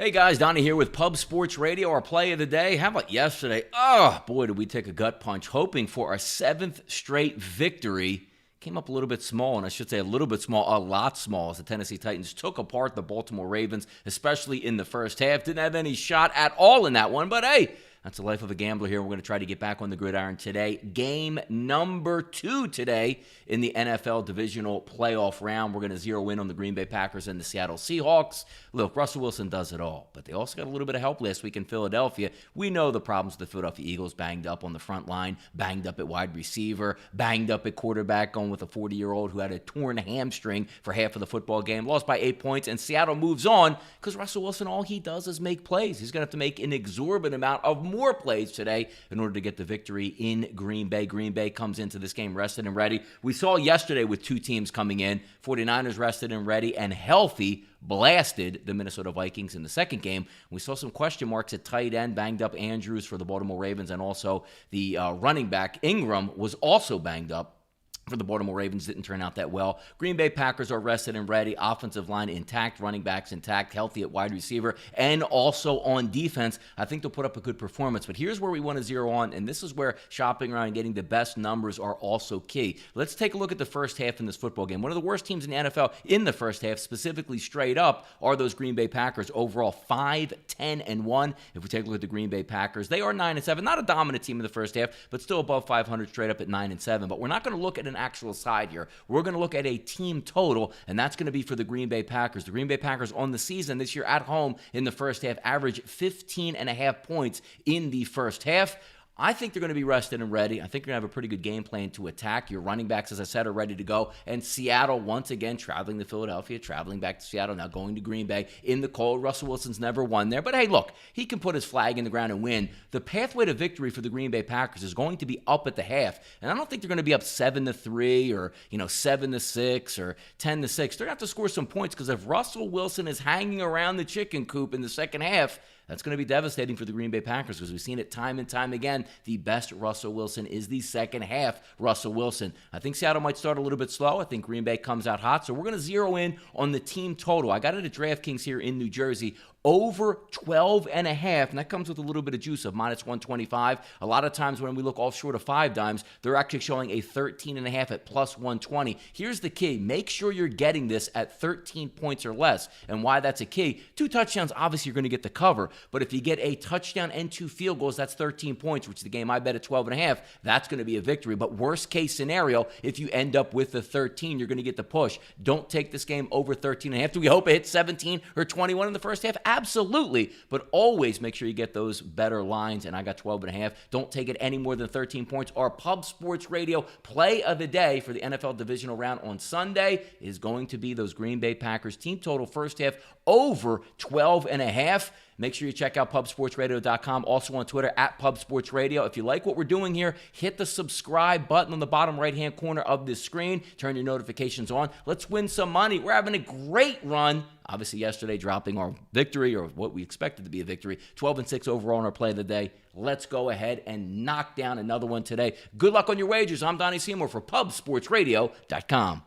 Hey guys, Donnie here with Pub Sports Radio, our play of the day. How about yesterday? Oh, boy, did we take a gut punch, hoping for our 7th straight victory. Came up a little bit small, and I should say a little bit small, a lot small, as the Tennessee Titans took apart the Baltimore Ravens, especially in the first half. Didn't have any shot at all in that one, but hey, that's the life of a gambler here. We're going to try to get back on the gridiron today. Game number 2 today in the NFL divisional playoff round. We're going to zero in on the Green Bay Packers and the Seattle Seahawks. Look, Russell Wilson does it all, but they also got a little bit of help last week in Philadelphia. We know the problems with the Philadelphia Eagles, banged up on the front line, banged up at wide receiver, banged up at quarterback, going with a 40-year-old who had a torn hamstring for half of the football game, lost by 8 points, and Seattle moves on because Russell Wilson, all he does is make plays. He's going to have to make an exorbitant amount of more plays today in order to get the victory in Green Bay. Green Bay comes into this game rested and ready. We saw yesterday with two teams coming in, 49ers rested and ready and healthy, blasted the Minnesota Vikings in the second game. We saw some question marks at tight end, banged up Andrews for the Baltimore Ravens, and also the running back Ingram was also banged up for the Baltimore Ravens. Didn't turn out that well. Green Bay Packers are rested and ready. Offensive line intact. Running backs intact. Healthy at wide receiver. And also on defense. I think they'll put up a good performance. But here's where we want to zero on. And this is where shopping around and getting the best numbers are also key. Let's take a look at the first half in this football game. One of the worst teams in the NFL in the first half, specifically straight up, are those Green Bay Packers. Overall 5-10-1. If we take a look at the Green Bay Packers, they are 9-7. Not a dominant team in the first half, but still above 500 straight up at 9-7. But we're not going to look at an actual side here. We're going to look at a team total, and that's going to be for the Green Bay Packers. The Green Bay Packers on the season this year at home in the first half average 15.5 points in the first half. I think they're going to be rested and ready. I think you're going to have a pretty good game plan to attack. Your running backs, as I said, are ready to go. And Seattle, once again, traveling to Philadelphia, traveling back to Seattle, now going to Green Bay in the cold. Russell Wilson's never won there. But hey, look, he can put his flag in the ground and win. The pathway to victory for the Green Bay Packers is going to be up at the half. And I don't think they're going to be up 7-3 or 7-6 or 10-6. They're going to have to score some points because if Russell Wilson is hanging around the chicken coop in the second half, that's going to be devastating for the Green Bay Packers because we've seen it time and time again. The best Russell Wilson is the second half Russell Wilson. I think Seattle might start a little bit slow. I think Green Bay comes out hot. So we're going to zero in on the team total. I got it at DraftKings here in New Jersey. Over 12.5, and that comes with a little bit of juice of -125. A lot of times when we look offshore to 5 dimes, they're actually showing a 13.5 at +120. Here's the key. Make sure you're getting this at 13 points or less. And why that's a key, 2 touchdowns, obviously you're going to get the cover. But if you get a touchdown and 2 field goals, that's 13 points, which is the game I bet at 12.5. That's going to be a victory. But worst case scenario, if you end up with the 13, you're going to get the push. Don't take this game over 13.5. Do we hope it hits 17 or 21 in the first half? Absolutely, but always make sure you get those better lines, and I got 12.5. Don't take it any more than 13 points. Our Pub Sports Radio play of the day for the NFL divisional round on Sunday is going to be those Green Bay Packers team total first half over 12.5. Make sure you check out PubSportsRadio.com. Also on Twitter at PubSportsRadio. If you like what we're doing here, hit the subscribe button on the bottom right-hand corner of this screen. Turn your notifications on. Let's win some money. We're having a great run. Obviously, yesterday dropping our victory, or what we expected to be a victory. 12-6 overall in our play of the day. Let's go ahead and knock down another one today. Good luck on your wagers. I'm Donnie Seymour for PubSportsRadio.com.